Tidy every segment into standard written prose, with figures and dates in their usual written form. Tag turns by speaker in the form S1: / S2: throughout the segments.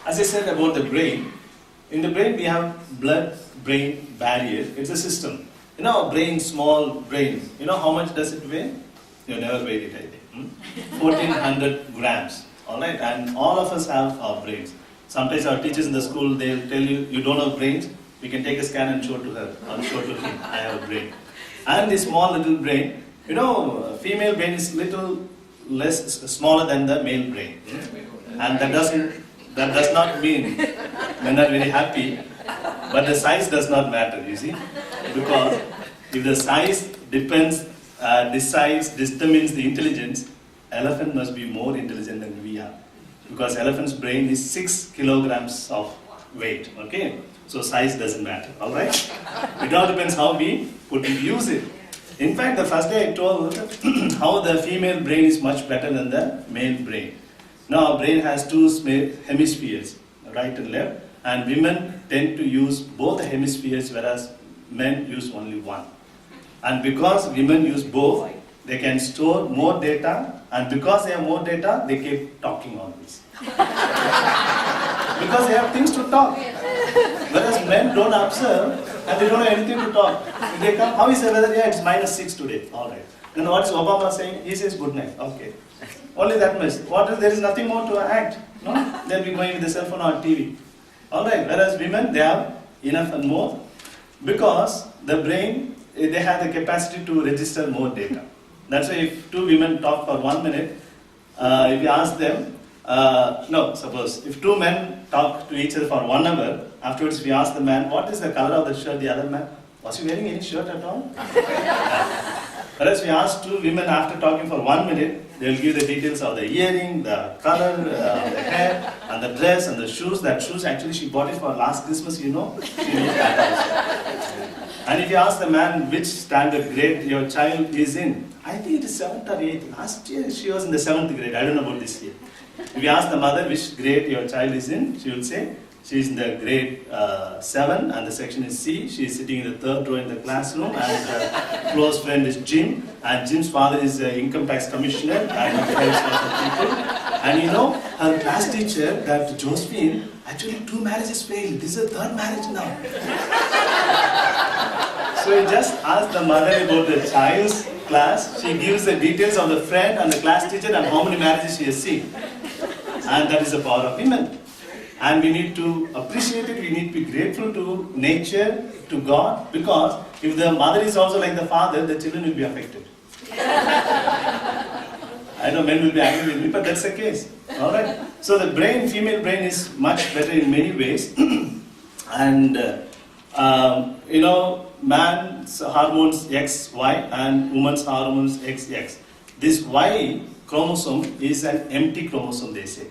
S1: As I said about the brain, in the brain we have blood-brain barrier. It's a system. You know, brain, small brain. You know how much does it weigh? You never weighed it, I think. 1400 grams. All right, and all of us have our brains. Sometimes our teachers in the school, they'll tell you, you don't have brains. We can take a scan and show to her or show to him, I have a brain. And this small little brain, you know, female brain is little smaller than the male brain. And that does not mean men are very happy, but the size does not matter, you see. Because if the size determines the intelligence, elephant must be more intelligent than we are. Because elephant's brain is 6 kilograms of weight, okay? So size doesn't matter, alright? It all depends how we use it. In fact, the first day I told how the female brain is much better than the male brain. Now, our brain has two hemispheres, right and left, and women tend to use both the hemispheres, whereas men use only one. And because women use both, they can store more data, and because they have more data, they keep talking always. Because they have things to talk. Whereas men don't observe, and they don't have anything to talk. If they come, how is the weather? Yeah, it's -6 today. Alright. Then what is Obama saying? He says good night. Okay. Only that much. There is nothing more to act. No? They'll be going with the cell phone or TV. Alright. Whereas women, they have enough and more. Because the brain, they have the capacity to register more data. That's why if two women talk for 1 minute, if you ask them, suppose if two men talk to each other for 1 hour, afterwards we ask the man, what is the color of the shirt the other man? Was he wearing any shirt at all? Whereas we ask two women after talking for 1 minute, they will give the details of the earring, the color, the hair, and the dress, and the shoes. That shoes actually she bought it for last Christmas, you know. She knows that also. And if you ask the man which standard grade your child is in, I think it is 7th or 8th. Last year she was in the 7th grade. I don't know about this year. If you ask the mother which grade your child is in, she will say she is in the grade 7 and the section is C. She is sitting in the 3rd row in the classroom, and her close friend is Jim, and Jim's father is the income tax commissioner and he helps lots of people. And you know, her class teacher, that Josephine, actually 2 marriages failed. This is the 3rd marriage now. So you just ask the mother about the child's class. She gives the details of the friend and the class teacher and how many marriages she has seen. And that is the power of women. And we need to appreciate it. We need to be grateful to nature, to God, because if the mother is also like the father, the children will be affected. I know men will be angry with me, but that's the case. Alright? So the brain, female brain is much better in many ways. And you know, man's hormones X, Y, and woman's hormones X, X. This Y chromosome is an empty chromosome, they say.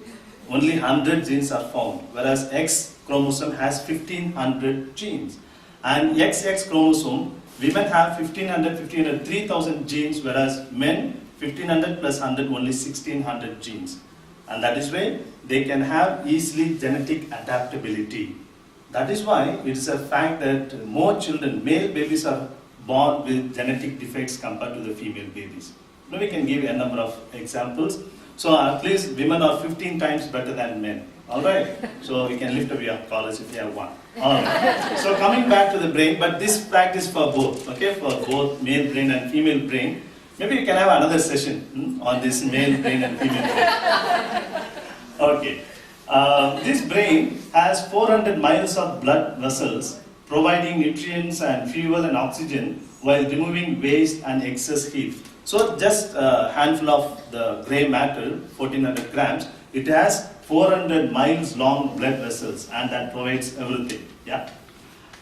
S1: Only 100 genes are found, whereas X chromosome has 1500 genes. And XX chromosome, women have 1500, 3000 genes, whereas men 1500 plus 100, only 1600 genes. And that is why they can have easily genetic adaptability. That is why it's a fact that more children, male babies, are born with genetic defects compared to the female babies. Now we can give a number of examples. So at least women are 15 times better than men. Alright? So we can lift up your collars if you have one. Alright. So coming back to the brain, but this practice for both, okay, for both male brain and female brain. Maybe we can have another session on this male brain and female brain. Okay. This brain has 400 miles of blood vessels providing nutrients and fuel and oxygen while removing waste and excess heat. So just a handful of the grey matter, 1400 grams, it has 400 miles long blood vessels, and that provides everything. Yeah.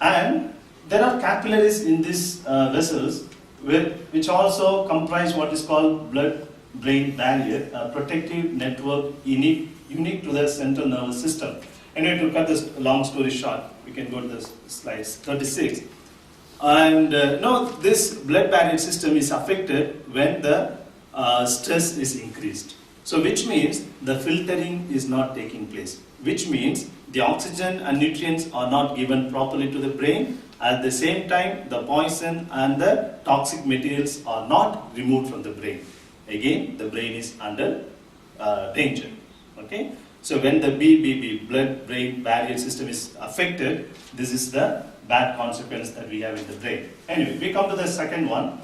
S1: And there are capillaries in these vessels which also comprise what is called blood-brain barrier, a protective network unique to the central nervous system. Anyway, to cut this long story short, we can go to the slides 36. And this blood barrier system is affected when the stress is increased. So which means the filtering is not taking place. Which means the oxygen and nutrients are not given properly to the brain. At the same time, the poison and the toxic materials are not removed from the brain. Again, the brain is under danger. Okay? So when the BBB, blood-brain barrier system is affected, this is the bad consequence that we have in the brain. Anyway, we come to the second one.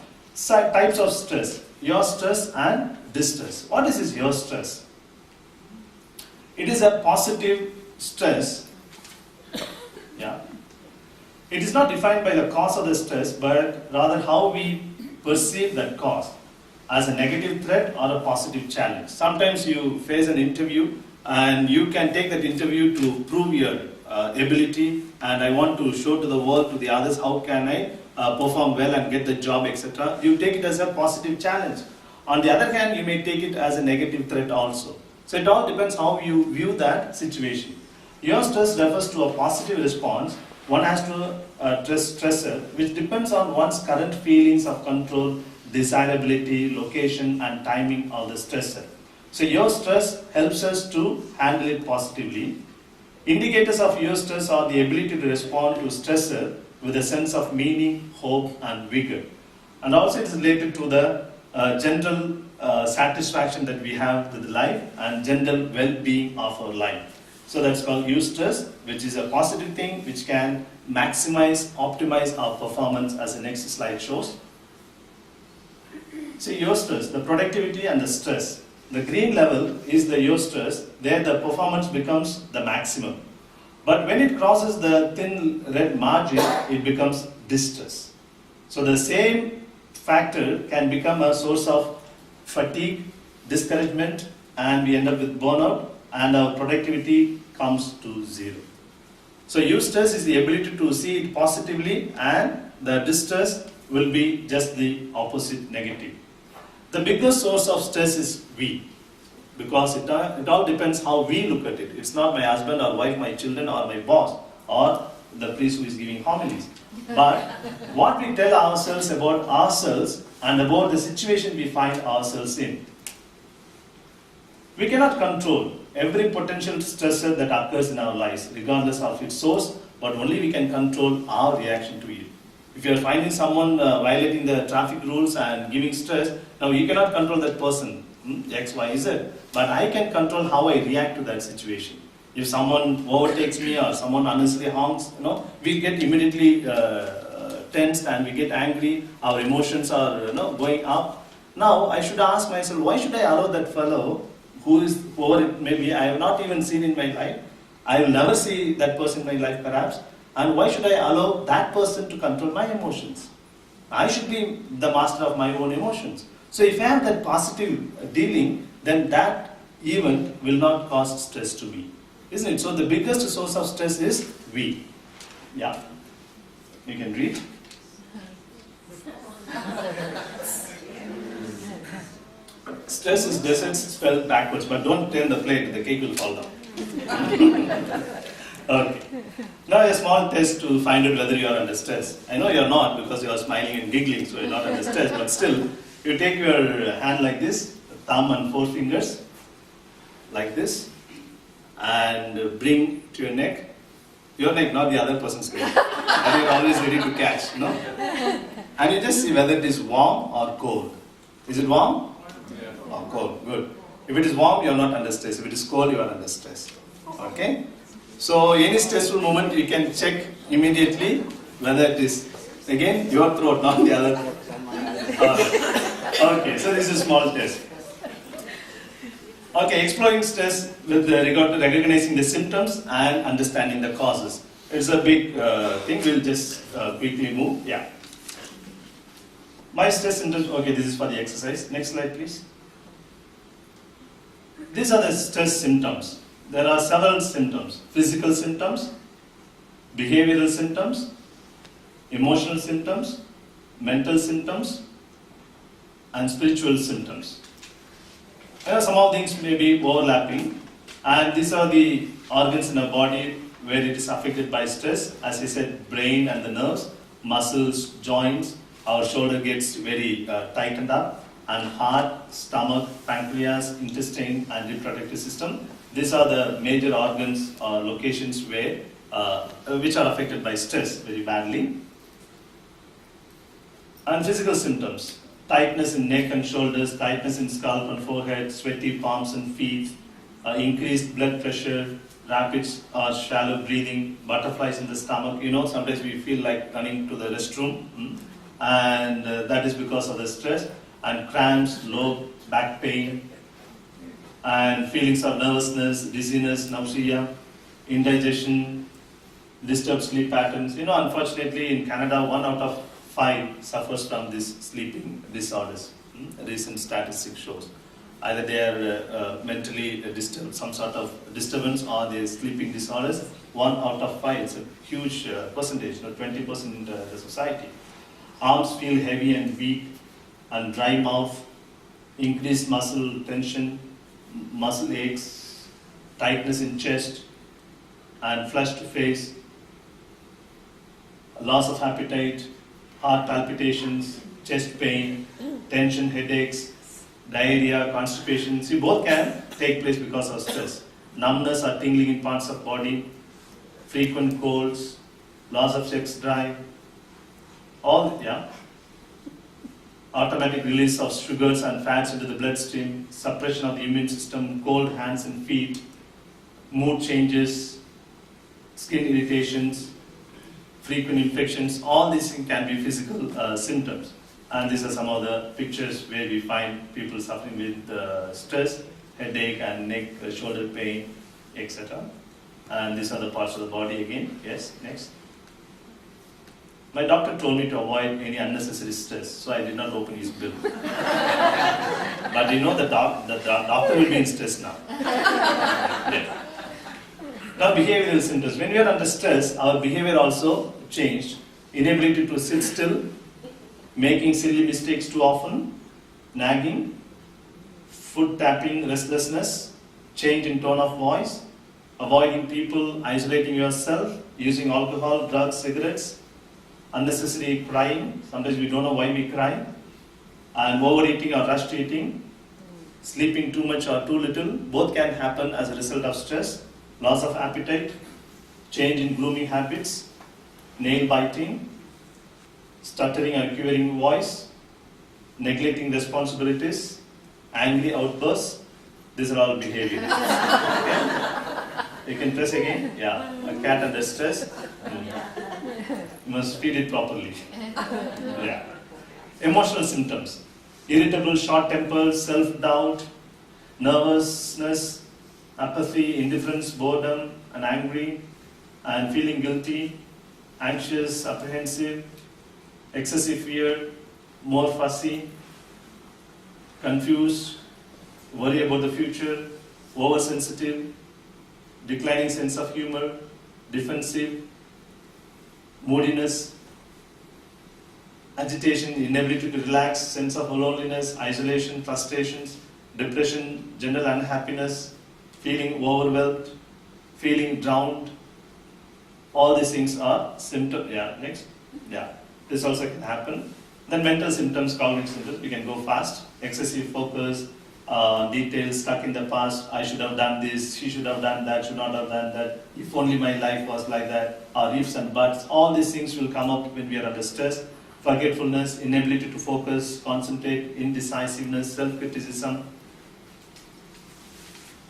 S1: Types of stress. Eustress and distress. What is this eustress? It is a positive stress. Yeah. It is not defined by the cause of the stress, but rather how we perceive that cause as a negative threat or a positive challenge. Sometimes you face an interview and you can take that interview to prove your ability, and I want to show to the world, to the others, how can I perform well and get the job, etc. You take it as a positive challenge. On the other hand, you may take it as a negative threat also. So it all depends how you view that situation. Eustress refers to a positive response one has to stressor, which depends on one's current feelings of control, desirability, location, and timing of the stressor. So eustress helps us to handle it positively. Indicators of eustress are the ability to respond to stressor with a sense of meaning, hope, and vigor. And also it is related to the general satisfaction that we have with life and general well-being of our life. So that's called eustress, which is a positive thing which can maximize, optimize our performance, as the next slide shows. See, eustress, the productivity and the stress. The green level is the eustress, there the performance becomes the maximum. But when it crosses the thin red margin, it becomes distress. So the same factor can become a source of fatigue, discouragement, and we end up with burnout, and our productivity comes to zero. So eustress is the ability to see it positively, and the distress will be just the opposite, negative. The biggest source of stress is we, because it all depends how we look at it. It's not my husband or wife, my children or my boss or the priest who is giving homilies. But what we tell ourselves about ourselves and about the situation we find ourselves in. We cannot control every potential stressor that occurs in our lives, regardless of its source, but only we can control our reaction to it. If you are finding someone violating the traffic rules and giving stress, now you cannot control that person, X, Y, Z, but I can control how I react to that situation. If someone overtakes me or someone unnecessarily honks, we get immediately tensed and we get angry, our emotions are going up. Now I should ask myself, why should I allow that fellow, whoever it may be, I have not even seen in my life, I will never see that person in my life perhaps, and why should I allow that person to control my emotions? I should be the master of my own emotions. So if I have that positive dealing, then that event will not cause stress to me. Isn't it? So the biggest source of stress is we. Yeah. You can read. Stress is desert spelled backwards, but don't turn the plate, the cake will fall down. Okay. Now a small test to find out whether you are under stress. I know you are not because you are smiling and giggling, so you are not under stress, but still, you take your hand like this, thumb and four fingers, like this, and bring to your neck, not the other person's neck, and you are always ready to catch, And you just see whether it is warm or cold. Is it warm? Yeah. Or cold, good. If it is warm, you are not under stress. If it is cold, you are under stress. Okay? So any stressful moment, you can check immediately whether it is, again, your throat, not the other. Okay, so this is a small test. Okay, exploring stress with regard to recognizing the symptoms and understanding the causes. It's a big thing, we'll just quickly move. Yeah. My stress symptoms, okay, this is for the exercise. Next slide, please. These are the stress symptoms. There are several symptoms. Physical symptoms, behavioral symptoms, emotional symptoms, mental symptoms, and spiritual symptoms. Some of things may be overlapping, and these are the organs in our body where it is affected by stress. As I said, brain and the nerves, muscles, joints, our shoulder gets very tightened up, and heart, stomach, pancreas, intestine, and reproductive system. These are the major organs or locations where which are affected by stress very badly. And physical symptoms: tightness in neck and shoulders, tightness in scalp and forehead, sweaty palms and feet, increased blood pressure, rapid or shallow breathing, butterflies in the stomach. Sometimes we feel like running to the restroom, and that is because of the stress, and cramps, low back pain, and feelings of nervousness, dizziness, nausea, indigestion, disturbed sleep patterns. Unfortunately, in Canada, 1 out of 5 suffers from these sleeping disorders. Recent statistics shows either they are mentally disturbed, some sort of disturbance, or they are sleeping disorders. 1 out of 5, it's a huge percentage, 20% in the society. Arms feel heavy and weak, and dry mouth, increased muscle tension, muscle aches, tightness in chest, and flushed face, loss of appetite, heart palpitations, chest pain, tension, headaches, diarrhea, constipation. See, both can take place because of stress. Numbness or tingling in parts of body, frequent colds, loss of sex drive, automatic release of sugars and fats into the bloodstream, suppression of the immune system, cold hands and feet, mood changes, skin irritations, frequent infections. All these can be physical symptoms. And these are some of the pictures where we find people suffering with stress, headache and neck, shoulder pain, etc. And these are the parts of the body again. Yes, next. My doctor told me to avoid any unnecessary stress, so I did not open his bill. But the doctor will be in stress now. Yeah. Now, behavioral symptoms. When we are under stress, our behavior also changed. Inability to sit still, making silly mistakes too often, nagging, foot tapping, restlessness, change in tone of voice, avoiding people, isolating yourself, using alcohol, drugs, cigarettes, unnecessary crying. Sometimes we don't know why we cry, and overeating or rushed eating, sleeping too much or too little. Both can happen as a result of stress. Loss of appetite, change in grooming habits, nail biting, stuttering or quivering voice, neglecting responsibilities, angry outbursts. These are all behaviors. Okay? You can press again. Yeah, a cat under stress. You must feed it properly. Yeah. Emotional symptoms: irritable, short-tempered, self-doubt, nervousness, apathy, indifference, boredom, and angry, and feeling guilty, anxious, apprehensive, excessive fear, more fussy, confused, worry about the future, oversensitive, declining sense of humor, defensive, moodiness, agitation, inability to relax, sense of loneliness, isolation, frustrations, depression, general unhappiness, feeling overwhelmed, feeling drowned. All these things are symptoms. Yeah, next. Yeah, this also can happen. Then mental symptoms, cognitive symptoms. We can go fast. Excessive focus, details stuck in the past. I should have done this, she should have done that, should not have done that. If only my life was like that. Or ifs and buts. All these things will come up when we are under stress. Forgetfulness, inability to focus, concentrate, indecisiveness, self-criticism,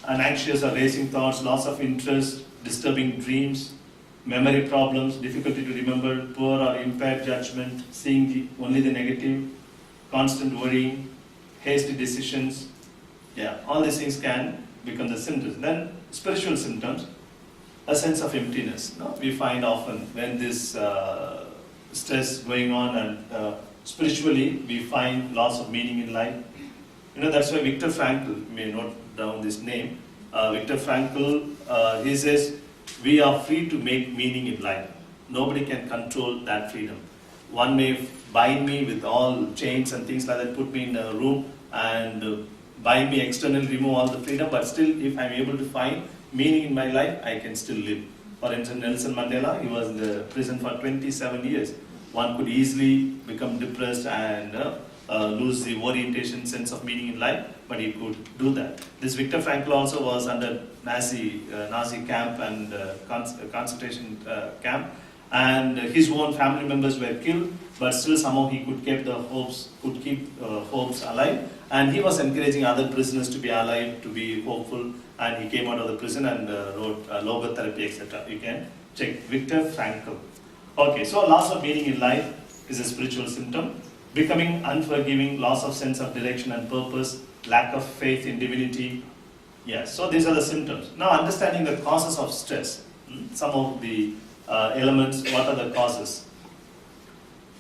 S1: and anxious or racing thoughts, loss of interest, disturbing dreams, memory problems, difficulty to remember, poor or impaired judgment, seeing only the negative, constant worrying, hasty decisions. Yeah, all these things can become the symptoms. Then spiritual symptoms, a sense of emptiness. No? We find often when this stress going on, and spiritually we find loss of meaning in life. That's why Viktor Frankl, you may note down this name, Viktor Frankl, he says, we are free to make meaning in life. Nobody can control that freedom. One may bind me with all chains and things like that, put me in a room and bind me externally, remove all the freedom, but still if I'm able to find meaning in my life, I can still live. For instance, Nelson Mandela, he was in the prison for 27 years. One could easily become depressed and lose the orientation, sense of meaning in life, but he could do that. This Viktor Frankl also was under Nazi camp and concentration camp, and his own family members were killed, but still somehow he could keep hopes alive, and he was encouraging other prisoners to be alive, to be hopeful, and he came out of the prison and wrote logotherapy, etc. You can check. Viktor Frankl. Okay, so loss of meaning in life is a spiritual symptom. Becoming unforgiving, loss of sense of direction and purpose, lack of faith in divinity. Yes, so these are the symptoms. Now understanding the causes of stress. Some of the elements, what are the causes?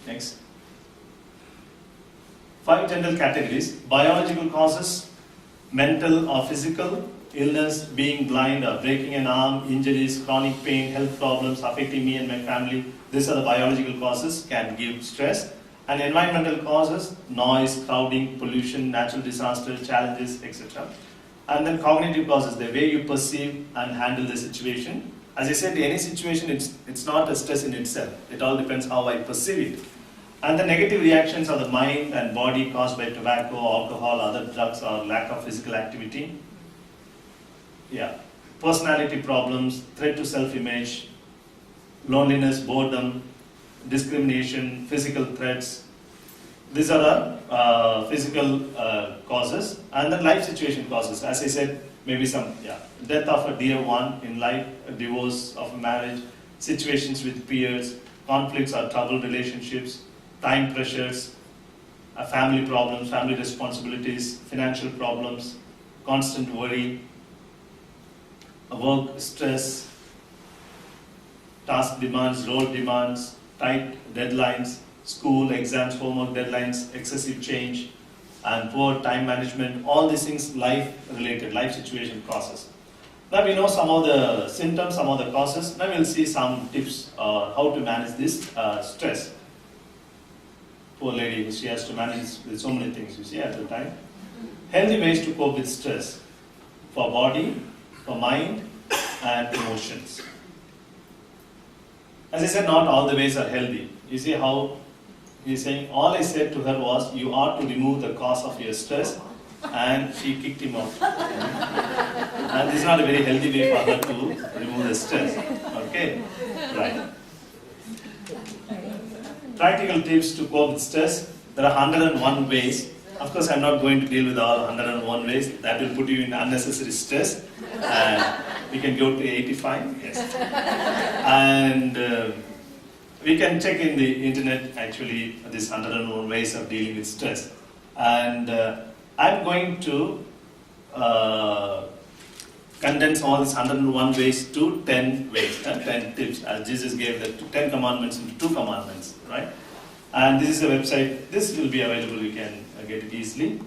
S1: Next. 5 general categories. Biological causes, mental or physical, illness, being blind or breaking an arm, injuries, chronic pain, health problems affecting me and my family. These are the biological causes, can give stress. And environmental causes, noise, crowding, pollution, natural disaster, challenges, etc. And then cognitive causes, the way you perceive and handle the situation. As I said, any situation, it's not a stress in itself. It all depends how I perceive it. And the negative reactions of the mind and body caused by tobacco, alcohol, other drugs, or lack of physical activity. Yeah. Personality problems, threat to self-image, loneliness, boredom, discrimination, physical threats. These are the physical causes. And then life situation causes. As I said, maybe some death of a dear one in life, a divorce of a marriage, situations with peers, conflicts or troubled relationships, time pressures, family problems, family responsibilities, financial problems, constant worry, work stress, task demands, role demands, tight deadlines, school, exams, homework deadlines, excessive change, and poor time management. All these things life-related, life situation causes. Now we know some of the symptoms, some of the causes. Now we'll see some tips how to manage this stress. Poor lady, she has to manage with so many things, you see, at the time. Healthy ways to cope with stress for body, for mind, and emotions. As I said, not all the ways are healthy. You see how he's saying, all I said to her was, you ought to remove the cause of your stress, and she kicked him out. And this is not a very healthy way for her to remove the stress. Okay? Right. Practical tips to cope with stress. There are 101 ways. Of course, I'm not going to deal with all 101 ways. That will put you in unnecessary stress. We can go to 85. Yes. And we can check in the internet, actually, these 101 ways of dealing with stress. And I'm going to condense all these 101 ways to 10 ways, 10 tips, as Jesus gave the 10 commandments into 2 commandments, right? And this is a website. This will be available. You can get it easily.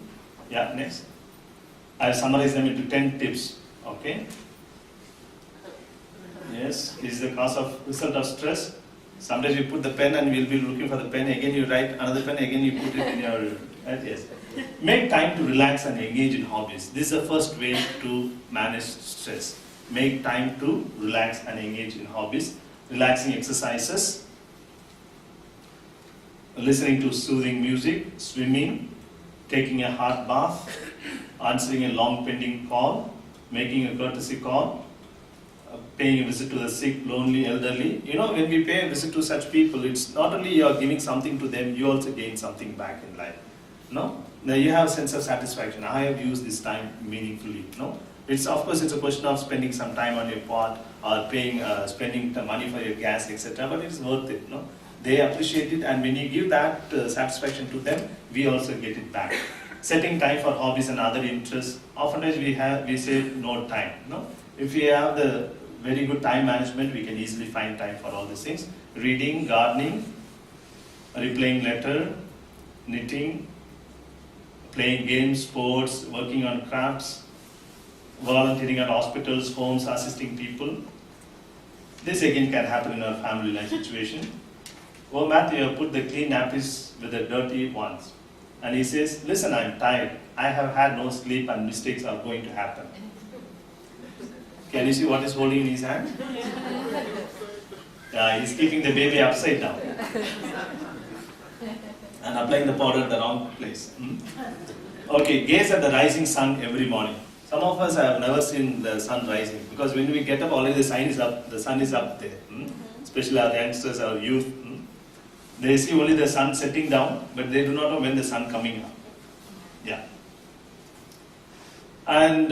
S1: Yeah, next. I'll summarize them into 10 tips. Okay. Yes, this is the result of stress. Sometimes you put the pen and we'll be looking for the pen. Again, you write another pen. Again, you put it in your. Yes. Make time to relax and engage in hobbies. This is the first way to manage stress. Make time to relax and engage in hobbies. Relaxing exercises. Listening to soothing music. Swimming. Taking a hot bath. Answering a long pending call. Making a courtesy call. Paying a visit to the sick, lonely, elderly. You know, when we pay a visit to such people, it's not only you are giving something to them, you also gain something back in life. No? Now you have a sense of satisfaction. I have used this time meaningfully. No? It's, of course, it's a question of spending some time on your part or spending the money for your gas, etc. But it's worth it. No? They appreciate it, and when you give that satisfaction to them, we also get it back. Setting time for hobbies and other interests. Oftentimes we say no time. No? If we have the very good time management, we can easily find time for all these things. Reading, gardening, replaying letter, knitting, playing games, sports, working on crafts, volunteering at hospitals, homes, assisting people. This again can happen in our family life situation. Oh, Matthew, you have put the clean nappies with the dirty ones. And he says, listen, I'm tired. I have had no sleep and mistakes are going to happen. Can you see what is holding in his hand? He's keeping the baby upside down. And applying the powder at the wrong place. Okay, gaze at the rising sun every morning. Some of us have never seen the sun rising, because when we get up, already the sun is up there. Especially our youngsters, our youth. They see only the sun setting down, but they do not know when the sun coming up. Yeah. And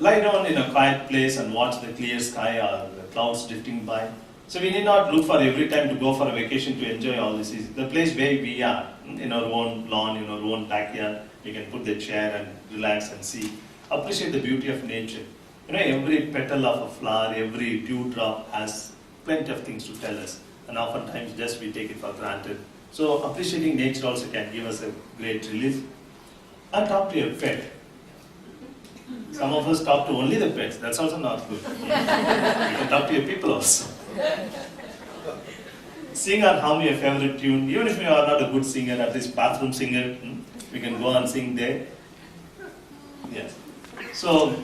S1: lie down in a quiet place and watch the clear sky or the clouds drifting by. So we need not look for every time to go for a vacation to enjoy all this. Is the place where we are, in our own lawn, in our own backyard. We can put the chair and relax and see. Appreciate the beauty of nature. Every petal of a flower, every dewdrop has plenty of things to tell us. And oftentimes just we take it for granted. So appreciating nature also can give us a great relief. And talk to your pet. Some of us talk to only the pets. That's also not good. You can talk to your people also. Sing or hum your favorite tune. Even if you are not a good singer, at least bathroom singer, we can go and sing there. Yes. So